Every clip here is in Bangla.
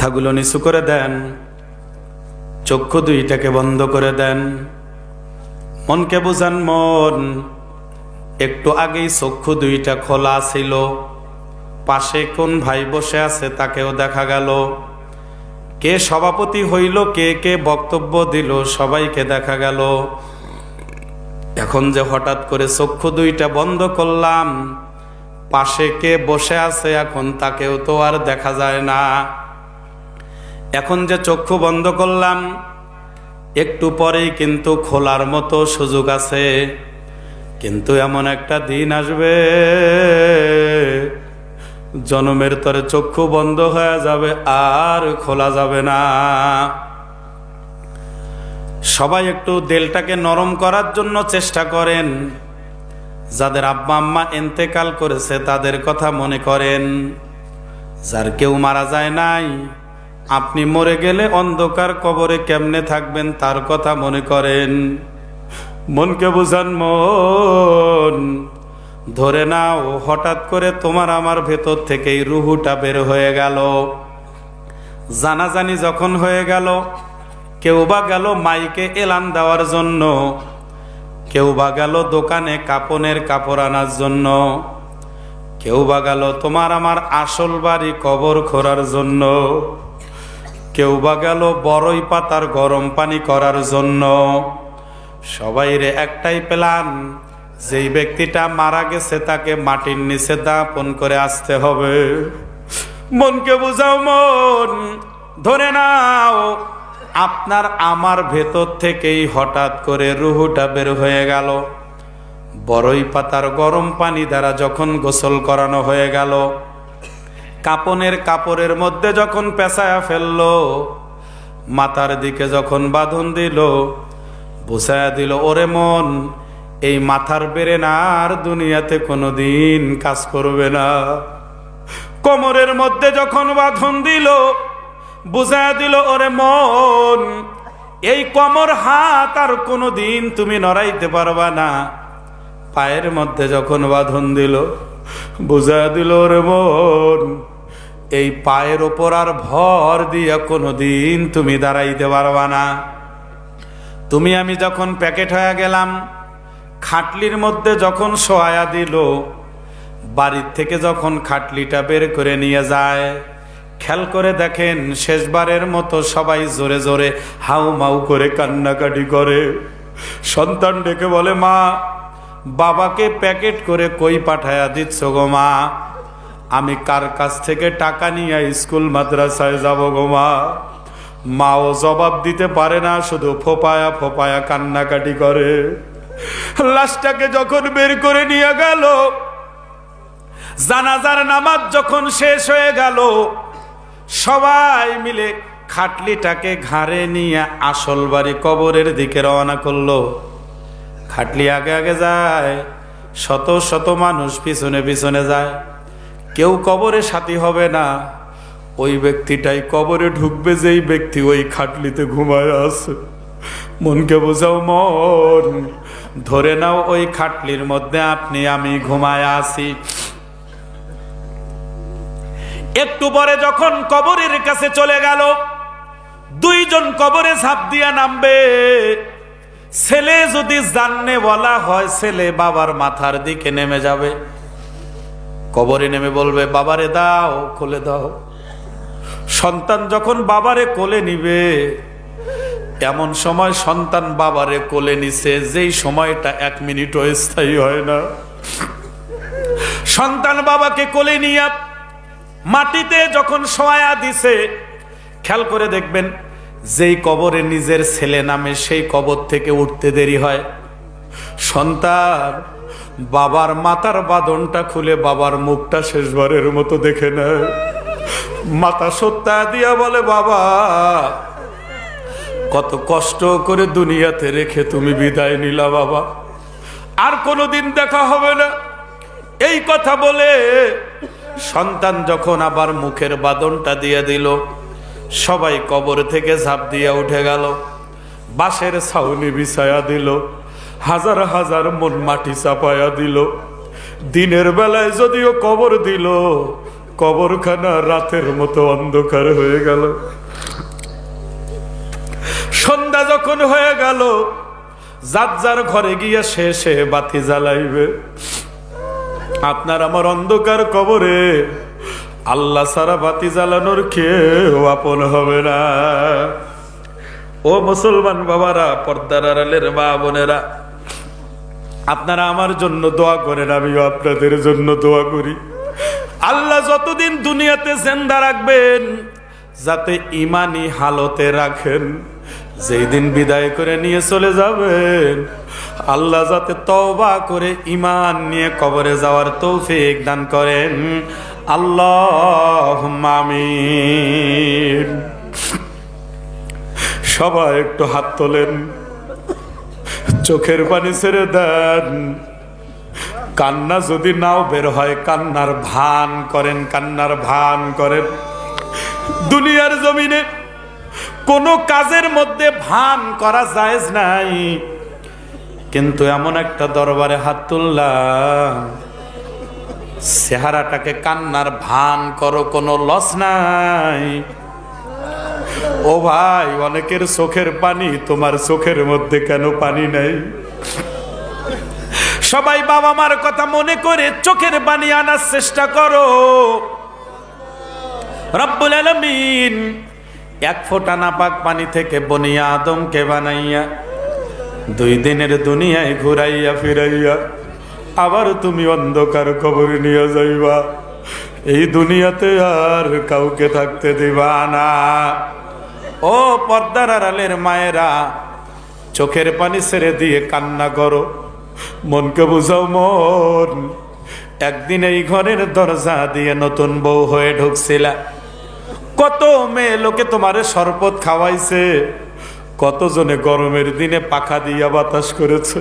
মাথাগুলো নিচু করে দেন, চক্ষু দুইটাকে বন্ধ করে দেন, মনকে বুঝান। মন, একটু আগেই চক্ষু দুইটা খোলা ছিল, পাশে কোন ভাই বসে আছে তাকেও দেখা গেল, কে সভাপতি হইল, কে কে বক্তব্য দিল, সবাইকে দেখা গেল। এখন যে হঠাৎ করে চক্ষু দুইটা বন্ধ করলাম, পাশে কে বসে আছে এখন তাকেও তো আর দেখা যায় না। এখন যে চক্ষু বন্ধ করলাম, একটু পরেই কিন্তু খোলার মতো সুযোগ আছে। কিন্তু এমন একটা দিন আসবে, জনমের তরে চক্ষু বন্ধ হয়ে যাবে, আর খোলা যাবে না। সবাই একটু দিলটাকে নরম করার জন্য চেষ্টা করেন। যাদের আব্বা আম্মা ইন্তেকাল করেছে তাদের কথা মনে করেন। যার কেউ মারা যায় নাই, আপনি মরে গেলে অন্ধকার কবরে কেমনে থাকবেন তার কথা মনে করেন। মনকে বুঝান। মন, ধরে নাও হঠাৎ করে তোমার আমার ভেতর থেকেই রুহুটা বের হয়ে গেল। জানাজানি যখন হয়ে গেল, কেউ বা গেল মাইকে এলান দেওয়ার জন্য, কেউ বা গেল দোকানে কাপনের কাপড় আনার জন্য, কেউ বা গেল তোমার আমার আসল বাড়ি কবর খোঁড়ার জন্য, কেউ বা গেল বড়ই পাতার গরম পানি করার জন্য। সবাইরে একটাই প্ল্যান, যেই ব্যক্তিটা মারা গেছে তাকে মাটির নিচে দাপন করে আসতে হবে। মনকে বুঝাও। মন, ধরে নাও আপনার আমার ভেতর থেকেই হঠাৎ করে রুহুটা বের হয়ে গেল। বড়ই পাতার গরম পানি দ্বারা যখন গোসল করানো হয়ে গেল, কাপনের কাপড়ের মধ্যে যখন পেঁচায়া ফেললো, মাথার দিকে যখন বাঁধন দিল, বুঝায়া দিল, ওরে মন, এই মাথার বেরেন আর দুনিয়াতে কোনোদিন কাজ করবে না। কোমরের মধ্যে যখন বাঁধন দিল, বুঝায়া দিল, ওরে মন, এই কোমর হাত আর কোনোদিন তুমি নড়াইতে পারবা না। পায়ের মধ্যে যখন বাঁধন দিল, বুঝায়া দিল, ওরে মন, এই পায়ের ওপর আর ভর দিয়া কোনোদিন তুমি দাঁড়াইতে পারবা না। তুমি আমি যখন প্যাকেট হয়ে গেলাম, খাটলির মধ্যে যখন শোয়া দিল, বাড়ির থেকে যখন খাটলিটা বের করে নিয়ে যায়, খেয়াল করে দেখেন শেষবারের মতো সবাই জোরে জোরে হাউ মাউ করে কান্নাকাটি করে। সন্তান ডেকে বলে, মা, বাবাকে প্যাকেট করে কই পাঠায়া দিচ্ছ গো মা? আমি কার কাছ থেকে টাকা নিয়ে স্কুল মাদ্রাসায় যাব গো মা? মাও জবাব দিতে পারে না, শুধু ফোপায়া ফোপায়া কান্নাকাটি করে। লাশটাকে যখন বের করে নিয়ে গেল, জানাজার নামাজ যখন শেষ হয়ে গেল, সবাই মিলে খাটলিটাকে ঘাড়ে নিয়ে আসল বাড়ি কবরের দিকে রওনা করলো। খাটলি আগে আগে যায়, শত শত মানুষ পিছনে পিছনে যায়। কেউ কবরে সাথী হবে না, ওই ব্যক্তিটাই কবরে ঢুকবে যেই ব্যক্তি ওই খাটলিতে ঘুমায় আছে। মনকে বোঝাও। মন, ধরে নাও ওই খাটলির মধ্যে আপনি আমি ঘুমায় আছি। একটু পরে যখন কবরের কাছে চলে গেল, দুইজন কবরে ঝাঁপ দিয়া নামবে। ছেলে যদি জাননে বলা হয়, ছেলে বাবার মাথার দিকে নেমে যাবে, কবরে নেমে বলবে, বাবারে দাও, কোলে দাও। সন্তান যখন বাবারে কোলে নিবে, এমন সময় সন্তান বাবারে কোলে নিছে যেই সময়টা 1 মিনিটও স্থায়ী হয় না। সন্তান বাবাকে কোলে নিয়ে মাটিতে যখন শোয়া দিছে, খেয়াল করে দেখবেন যেই কবরে নিজের ছেলে নামে সেই কবর থেকে উঠতে দেরি হয়। সন্তান বাবার মাথার বাঁধনটা খুলে বাবার মুখটা শেষবারের মতো দেখে নেয়। মাথা সত্তা দিয়া বলে, বাবা, কত কষ্ট করে দুনিয়াতে রেখে তুমি বিদায় নিলা বাবা, আর কোনোদিন দেখা হবে না। এই কথা বলে সন্তান যখন আবার মুখের বাঁধনটা দিয়ে দিল, সবাই কবর থেকে ঝাঁপ দিয়া উঠে গেল। বাঁশের ছাউনি বিছায়া দিল, হাজার হাজার মন মাটি চাপায়া দিল। দিনের বেলায় যদিও কবর দিল, কবরখানা রাতের মতো অন্ধকার হয়ে গেল। সন্ধ্যা যখন হয়ে গেল, যার যার ঘরে গিয়া শেষে বাতি জ্বালাইবে। আপনার আমার অন্ধকার কবরে আল্লাহ সারা বাতি জ্বালানোর কেউ আপন হবে না। ও মুসলমান বাবারা, পর্দার আড়ালের মা বোনেরা, আপনারা আমার জন্য দোয়া করেন, আমিও আপনাদের জন্য দোয়া করি। আল্লাহ যতদিন দুনিয়াতে জিন্দা রাখবেন, যাতে ইমানি হালতে রাখেন। যেই দিন বিদায় করে নিয়ে চলে যাবেন, আল্লাহ যাতে তওবা করে ঈমান নিয়ে কবরে যাওয়ার তৌফিক দান করেন। আল্লাহুম্মা আমিন। সবাই একটু হাত তোলেন, চোখের পানি ছেড়ে দেন। কান্না যদি নাও বের হয়, কান্নার ভান করেন, কান্নার ভান করেন। দুনিয়ার জমিনে কোন কাজের মধ্যে ভান করা জায়েজ নাই, কিন্তু এমন একটা দরবারে হাত তুললাম, চেহারাটাকে কান্নার ভান করো, কোনো লস নাই। ও ভাই, অনেকের চোখের পানি, তোমার চোখের মধ্যে কেন পানি নাই? সবাই বাবা মার কথা মনে করে চোখের পানি আনার চেষ্টা করো। রব্বুল আলামিন এক ফোঁটা নাপাক পানি থেকে বনিয়া আদমকে বানাইয়া 2 দিনের দুনিয়ায় ঘুরাইয়া ফিরাইয়া আবার তুমি অন্ধকার কবরে নিয়ে যাইবা। এই দুনিয়াতে আর কাউকে থাকতে দিবা না। ও পর্দার আড়ালের মায়েরা, চোখের পানি ছেড়ে দিয়ে কান্না করো, মনকে বুঝাও। মন, একদিন এই ঘরের দরজা দিয়ে নতুন বউ হয়ে ঢুকছিলা, কত মেয়ে লোকে তোমারে শরবত খাওয়াইছে, কতজনে গরমের দিনে পাখা দিয়া বাতাস করেছে।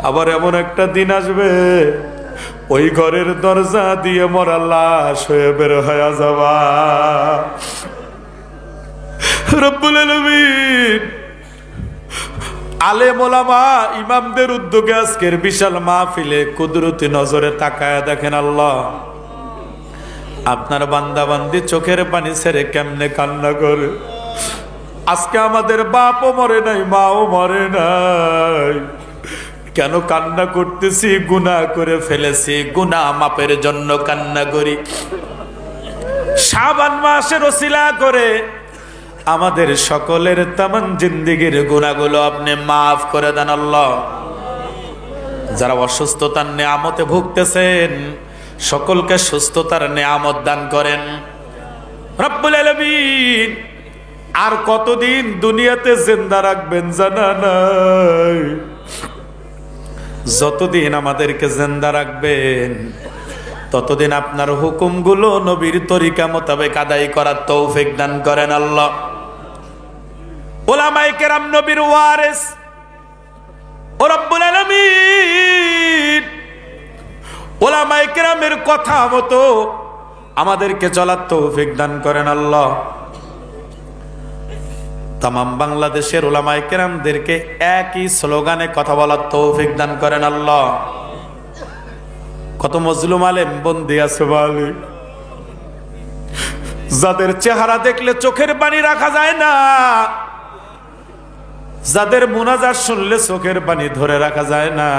আবার এমন একটা দিন আসবে, ওই ঘরের দরজা দিয়ে মরা লাশ হয়ে বের হয়ে যাবা। রব্বুল আলামিন আলেম ওলামা ইমামদের উদ্যোগে আজকের বিশাল মাহফিলে কুদরতি নজরে তাকায়া দেখেন, আল্লাহ আপনার বান্দা বান্দি চোখের পানি ছেড়ে কেমনে কান্না করে। আজকে আমাদের বাপও মরে নাই, মাও মরে নাই, কেন কান্না করতেছি? গুনাহ করে ফেলেছি, গুনাহ মাপের জন্য কান্না করি। শাবান মাসের ওসিলা করে আমাদের সকলের তামান জিন্দেগির গুনাহগুলো আপনি মাফ করে দেন আল্লাহ। যারা অসুস্থতার নেয়ামতে ভুগতেছেন, সকলকে সুস্থতার নেয়ামত দান করেন রব্বুল আলামিন। আর কতদিন দুনিয়াতে জিন্দা রাখবেন জানা নাই। যতদিন আমাদেরকে জিন্দা রাখবেন, ততদিন আপনার হুকুমগুলো নবীর তরিকা মোতাবেক আদায় করার তৌফিক দান করেন আল্লাহ। উলামায়ে কেরাম নবীর ওয়ারিস, ও রব্বুল আলামিন উলামায়ে কেরামের কথা মতো আমাদেরকে চলার তৌফিক দান করেন আল্লাহ। তামাম বাংলাদেশের উলামায়ে কেরামদেরকে একই স্লোগানে কথা বলার তৌফিক দান করেন আল্লাহ। কত মজলুম আলেম বন্দী আছে মালিক, যাদের চেহারা দেখলে চোখের পানি রাখা যায় না, যাদের মুনাজাত শুনলে চোখের পানি ধরে রাখা যায় না,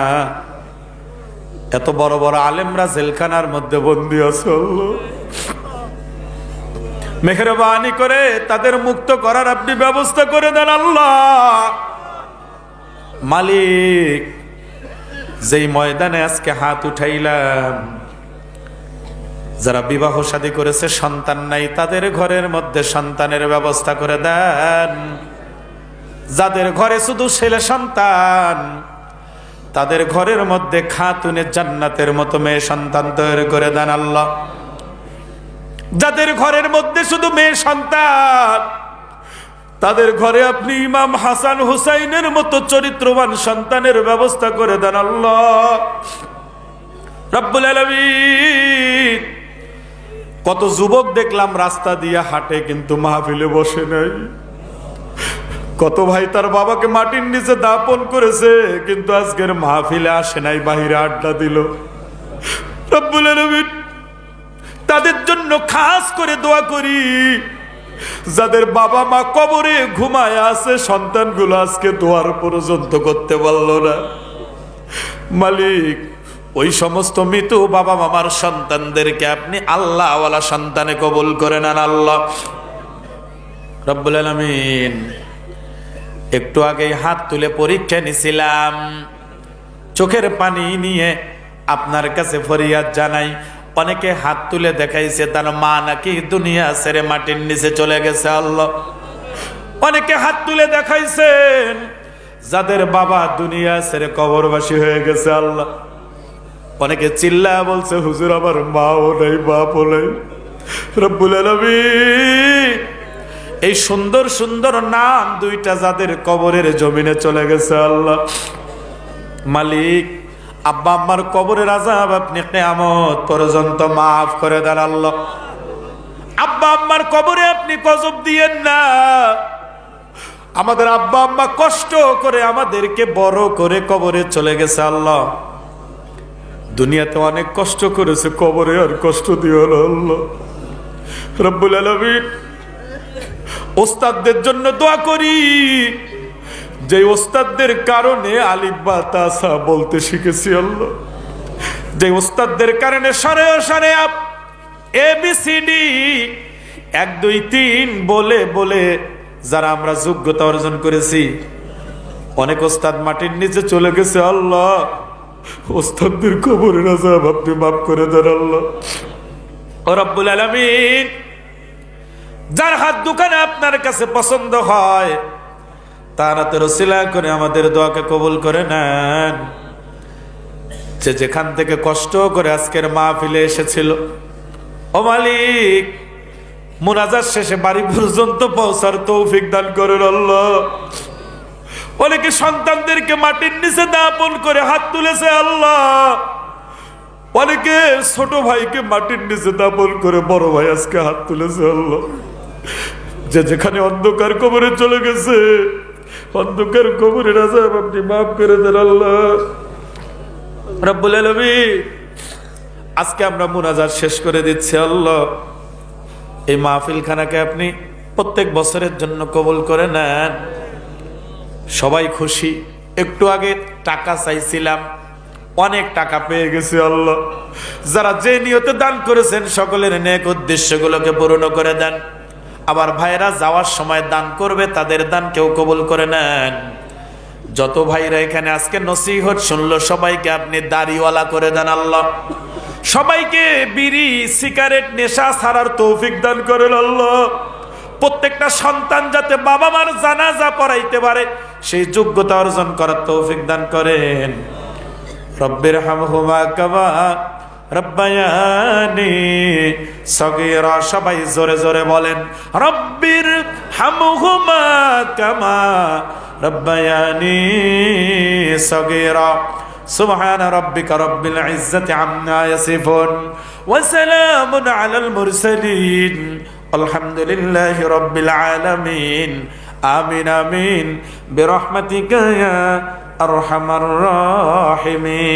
এত বড় বড় আলেমরা জেলখানার মধ্যে বন্দী আছে। মেহেরবানি করে তাদের মুক্ত করার আপনি ব্যবস্থা করে দেন আল্লাহ। মালিক, যেই ময়দানে আজকে হাত উঠাইলাম, যারা বিবাহ শাদী করেছে সন্তান নাই, তাদের ঘরের মধ্যে সন্তানের ব্যবস্থা করে দেন। যাদের ঘরে শুধু ছেলে সন্তান, তাদের ঘরের মধ্যে খাতুনে জান্নাতের মতো মেয়ে সন্তান তৈরি করে দেন আল্লাহ। যাদের ঘরের মধ্যে শুধু মেয়ে সন্তান, তাদের ঘরে আপনি ইমাম হাসান হুসাইনের মতো চরিত্রবান সন্তানের ব্যবস্থা করে দেন আল্লাহ রব্বুল আলামিন। কত যুবক দেখলাম রাস্তা দিয়ে হাঁটে, কিন্তু মাহফিলে বসে নাই। কত ভাই তার বাবাকে মাটির নিচে দাপন করেছে, কিন্তু আজকের মাহফিলে আসে নাই, বাহিরে আড্ডা দিল। রব্বুল আলামিন তাদের জন্য খাস করে দোয়া করি যাদের বাবা মা কবরে ঘুমায় আছে, সন্তানগুলো আজকে দোয়ার পর্যন্ত করতে পারলো না। মালিক, ওই সমস্ত মৃত বাবা মামার সন্তানদেরকে আপনি আল্লাহওয়ালা সন্তানে কবুল করে নেন আল্লাহ রব্বুল আলামিন। একটু আগে হাত তুলে পরীক্ষা নিছিলাম, চোখের পানি নিয়ে আপনার কাছে ফরিয়াদ জানাই। অনেকে হাত তুলে দেখাইছে তার মা নাকি দুনিয়া ছেড়ে মাটির নিচে চলে গেছে আল্লাহ। অনেকে হাত তুলে দেখাইছেন যাদের বাবা দুনিয়া ছেড়ে কবরবাসী হয়ে গেছে আল্লাহ। অনেকে চিল্লা বলছে হুজুর আমার মাও নাই বাপও নাই। রব্বুল আলামিন, এই সুন্দর সুন্দর নাম দুইটা যাদের কবরের জমিনে চলে গেছে আল্লাহ, মালিক আব্বা আম্মার কবরের আযাব আপনি কিয়ামত পর্যন্ত মাফ করে দেন আল্লাহ। আব্বা আম্মার কবরে আপনি গজব দিয়েন না। আমাদের আব্বা আম্মা কষ্ট করে আমাদেরকে বড় করে কবরে চলে গেছে আল্লাহ। দুনিয়াতে অনেক কষ্ট করেছে, কবরে আর কষ্ট দিও না আল্লাহ রব্বুল আলামিন। ওস্তাদদের জন্য দোয়া করি, যে ওস্তাদদের কারণে আলিফ বা তা সা বলতে শিখেছি আল্লাহ। যে ওস্তাদদের কারণে সরে সরে ABCD 1 2 3 বলে বলে যারা আমরা যোগ্যতা অর্জন করেছি, অনেক ওস্তাদ মাটির নিচে চলে গেছে আল্লাহ। ওস্তাদদের কবরের আযাব আপনি মাফ করে দেন আল্লাহ রব্বুল আলামিন। যার হাত দোকানে আপনার কাছে পছন্দ হয় তার হাতের ওসিলা করে আমাদের দোয়াকে কবুল করে নেন। যে যেখান থেকে কষ্ট করে আজকের মাহফিলে এসেছিল, ও মালিক মুনাজাত শেষে বাড়ি পর্যন্ত পৌঁছার তৌফিক দান করেন আল্লাহ। অনেকে সন্তানদেরকে মাটির নিচে দাপন করে হাত তুলেছে আল্লাহ। অনেকে ছোট ভাইকে মাটির নিচে দাপন করে বড় ভাই আজকে হাত তুলেছে আল্লাহ। যে যেখানে অন্ধকার কবরে চলে গেছে, অন্ধকার কবরের আযাব আপনি মাফ করে দেন আল্লাহ রব্বুল আলামিন। আজকে আমরা মুনাজাত শেষ করে দিচ্ছি আল্লাহ। এই মাহফিলখানাকে আপনি প্রত্যেক বছরের জন্য কবুল করে নেন। সবাই খুশি। একটু আগে টাকা চাইছিলাম, অনেক টাকা পেয়ে গেছি আল্লাহ। যারা যে নিয়তে দান করেছেন সকলের নেক উদ্দেশ্যগুলোকে পূর্ণ করে দেন। আবার ভাইরা যাওয়ার সময় দান করবে, তাদের দান কেউ কবুল করে নেন। যত ভাইরা এখানে আজকে নসিহত শুনলো সবাইকে আপনি দাড়িওয়ালা করে দেন আল্লাহ। সবাইকে বিড়ি সিগারেট নেশা ছাড়ার তৌফিক দান করেন আল্লাহ। প্রত্যেকটা সন্তান যাতে বাবা মার জানাজা পড়াইতে পারে সেই যোগ্যতা অর্জন করার তৌফিক দান করেন। রব্বির হামহুমা কামা রব্বায়ানি সগীরা। সবাই জোরে জোরে বলেন রব্বির হামহুমা কামা রব্বায়ানি সগীরা। সুবহান রাব্বিকা রব্বিল ইজ্জাতি আম্মা ইয়াসিফুন ওয়া সালামুন আলাল মুরসালিন আলহামদুলিল্লাহি রাব্বিল আলামিন। আমিন আমিন বিরহমাতিকা ইয়া আরহামার রাহিমিন।